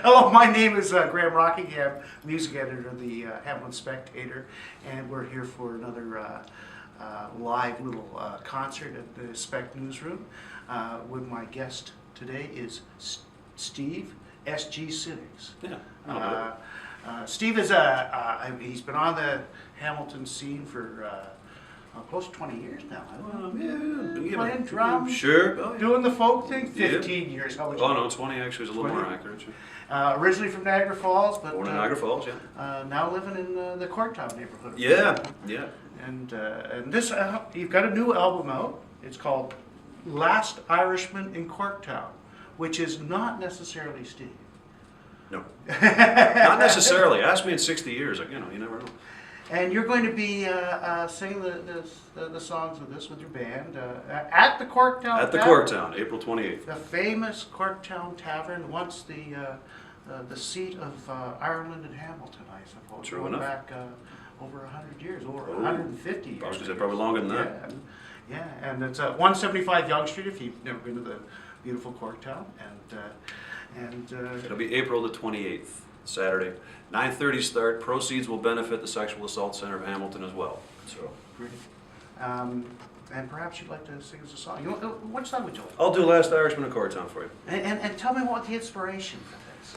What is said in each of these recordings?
Hello, my name is Graham Rockingham, music editor of the Hamilton Spectator, and we're here for another live little concert at the Spec Newsroom. With my guest today is Steve, S.G. Sinnicks. Yeah. Steve is he's been on the Hamilton scene for close to 20 years now. Playing drums, sure. Oh, yeah. doing the folk thing, 15 years. How much? Oh no, 20 actually is a little 20? More accurate. Sure. Originally from Niagara Falls, but born in Niagara Falls, yeah. Now living in the Corktown neighborhood. Yeah, yeah. And this you've got a new album out. It's called Last Irishman in Corktown, which is not necessarily Steve. No, not necessarily. Ask me in 60 years. You never know. And you're going to be singing the songs of this with your band at the Corktown. At the Corktown, April 28th. The famous Corktown Tavern, once the seat of Ireland and Hamilton, I suppose. True going enough. back over 100 years, over 150 years. I was going to say probably longer than that. Yeah, and it's 175 Young Street if you've never been to the beautiful Corktown. And it'll be April the 28th, Saturday. 9:30 start. Proceeds will benefit the Sexual Assault Center of Hamilton as well. So, great. And perhaps you'd like to sing us a song. What song would you like? I'll do Last Irishman in Corktown for you. And tell me what the inspiration for this.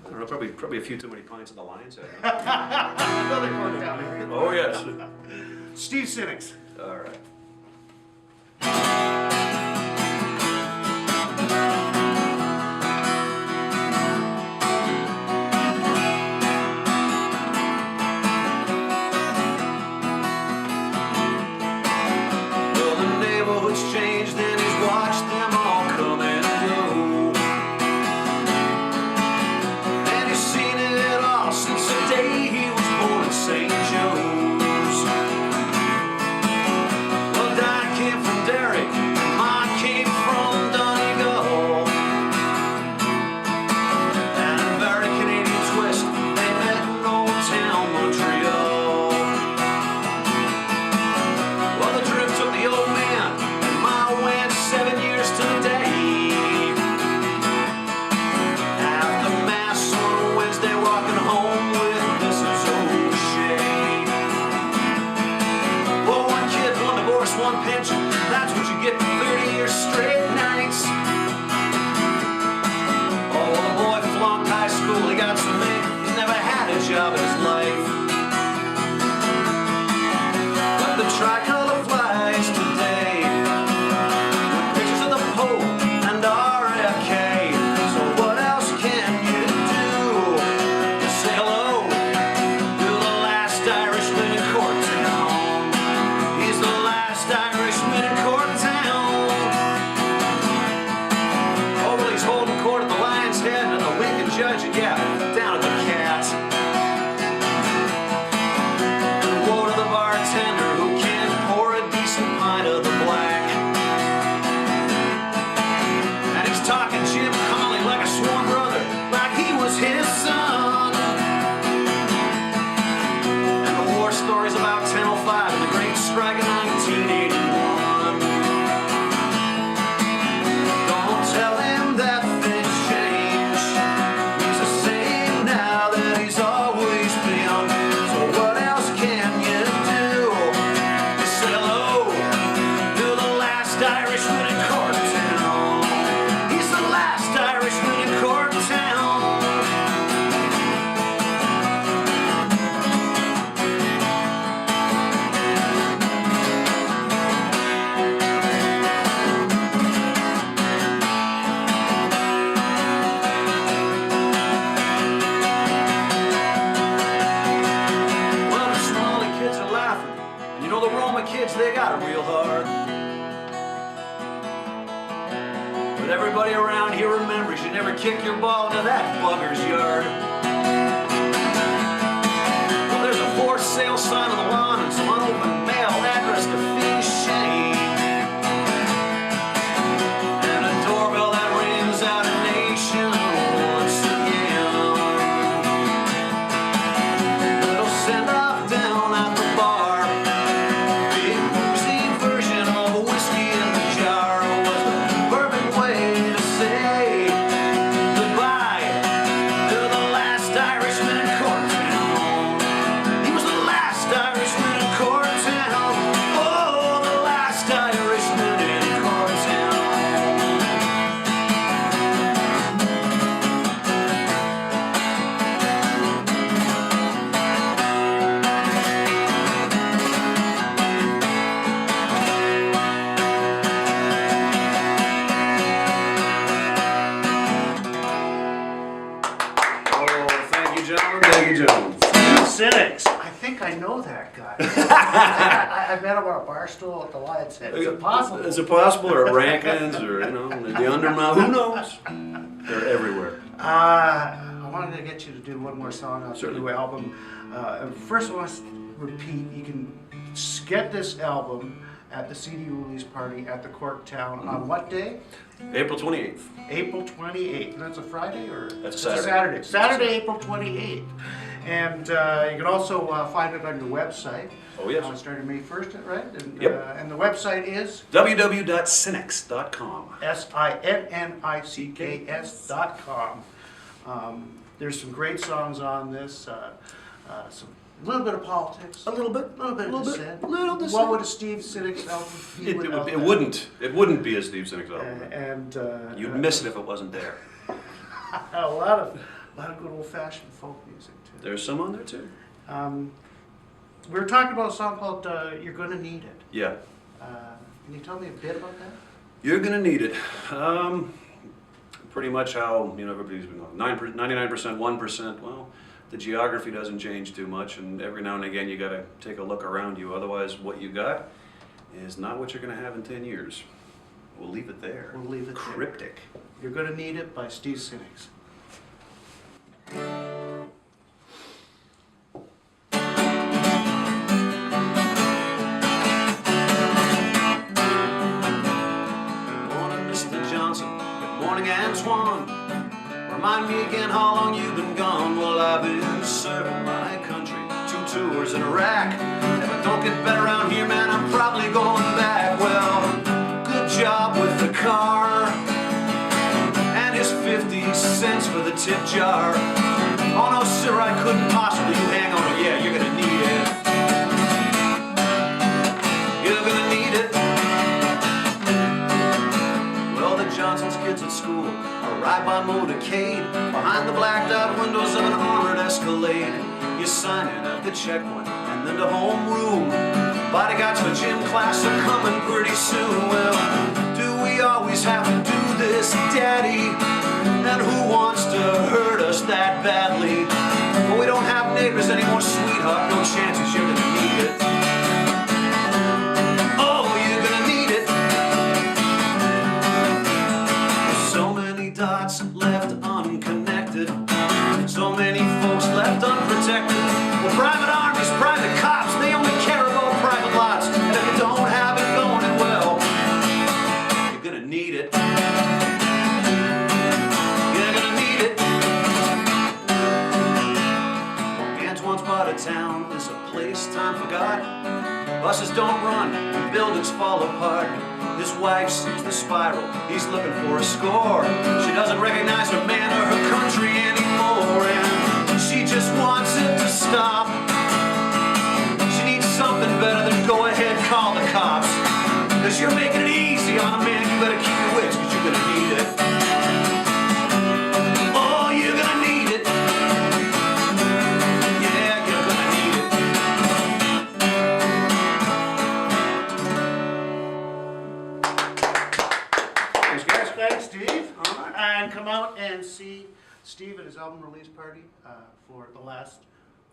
I don't know, probably a few too many pints of the Lion's Head. Another Corktown. Oh yes. Steve Sinnicks. All right. That's what you get for 30 years straight nights. Oh, the boy flunked high school, he got so big, he never had a job in his life. But the tricolor flies today with pictures of the Pope and RFK. So what else can you do to say hello to the last Irishman in Corktown? He's the last Irishman in Corktown. Oh, well, he's holding court at the Lion's Head and the wicked judge, yeah, down at the Cat. And woe to the bartender who can't pour a decent pint of the black. And he's talking Jim Conley like a sworn brother, like he was his son. And the war stories about 1005 and the great strike of 1981. Don't tell him that things change. He's the same now that he's always been. So what else can you do? You say hello to the last Irishman in Corktown. He's the last Irishman in Corktown. Well, the Somali kids are laughing. And you know the Roma kids, they got it real hard. But everybody around here remembers you never kick your ball into that bugger's yard. Well, there's a for sale sign on the lawn and some unopened mail addressed to Fee Shane. And a doorbell that rings out a nation once again. Little send-off down at the bar. Big boozy version of a whiskey in the jar was the perfect way to say goodbye. Thank you, gentlemen. Cynics. I think I know that guy. I met him on a bar stool at the Lion's Head. Is it possible? Is it possible, or Rankins, or the Undermount? Who knows? They're everywhere. I wanted to get you to do one more song off the Certainly. new album. First, I want to repeat, you can get this album at the CD release party at the Corktown on what day? April 28th. April 28th. And that's a Friday or? That's It's Saturday. Saturday. Saturday, April 28th. And you can also find it on your website. Oh, yes. Starting May 1st, right? And, Yep. And the website is? www.cynics.com. SINNICKS.com. There's some great songs on this. Some little bit of politics. A little bit. A little bit of Little bit. dissent. Little dissent. What would a Steve Sinnicks album be without that? It wouldn't be a Steve Sinnicks album. And You'd miss it if it wasn't there. a lot of good old-fashioned folk music too. There's some on there too. We were talking about a song called "You're Gonna Need It." Yeah. Can you tell me a bit about that? You're gonna need it. Pretty much how everybody's been going. 99%, 1%. Well, the geography doesn't change too much, and every now and again you got to take a look around you. Otherwise, what you got is not what you're gonna have in 10 years. We'll leave it there. We'll leave it there. Cryptic. "You're Gonna Need It" by Steve Sinnicks. Antoine, remind me again how long you've been gone. Well, I've been serving my country 2 tours in Iraq. If I don't get better around here, man, I'm probably going back. Well, good job with the car and his 50 cents for the tip jar. Oh no, sir, I couldn't possibly. You hang on, oh, yeah, you're gonna need it. You're gonna need it. Well, the Johnson's kids at school ride by motorcade behind the blacked out windows of an armored Escalade. You're signing at the checkpoint and then to homeroom. Bodyguards for gym class are coming pretty soon. Well, do we always have to do this, Daddy? And who wants to hurt us that badly? Well, we don't have neighbors anymore, sweetheart. No chances, you're gonna need it. Oh, you're gonna need it. Dots left unconnected, so many folks left unprotected. Well, private armies, private cops, they only care about private lots. And if you don't have it going well, you're gonna need it. You're gonna need it. Antoine's part of town is a place time forgot. Buses don't run and buildings fall apart. His wife sees the spiral, he's looking for a score. She doesn't recognize her man or her country anymore, and she just wants it to stop. She needs something better than go ahead, call the cops. Cause you're making it easy on a man, you better keep your wits, cause you're gonna need it. Oh, you're gonna need it. Yeah, you're gonna need it. Thanks, Steve. And come out and see Steve at his album release party for the Last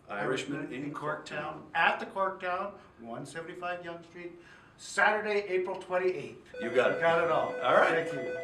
Irishman in Corktown, at the Corktown, 175 Yonge Street, Saturday, April 28th. You got it. Got it all. All right. Thank you.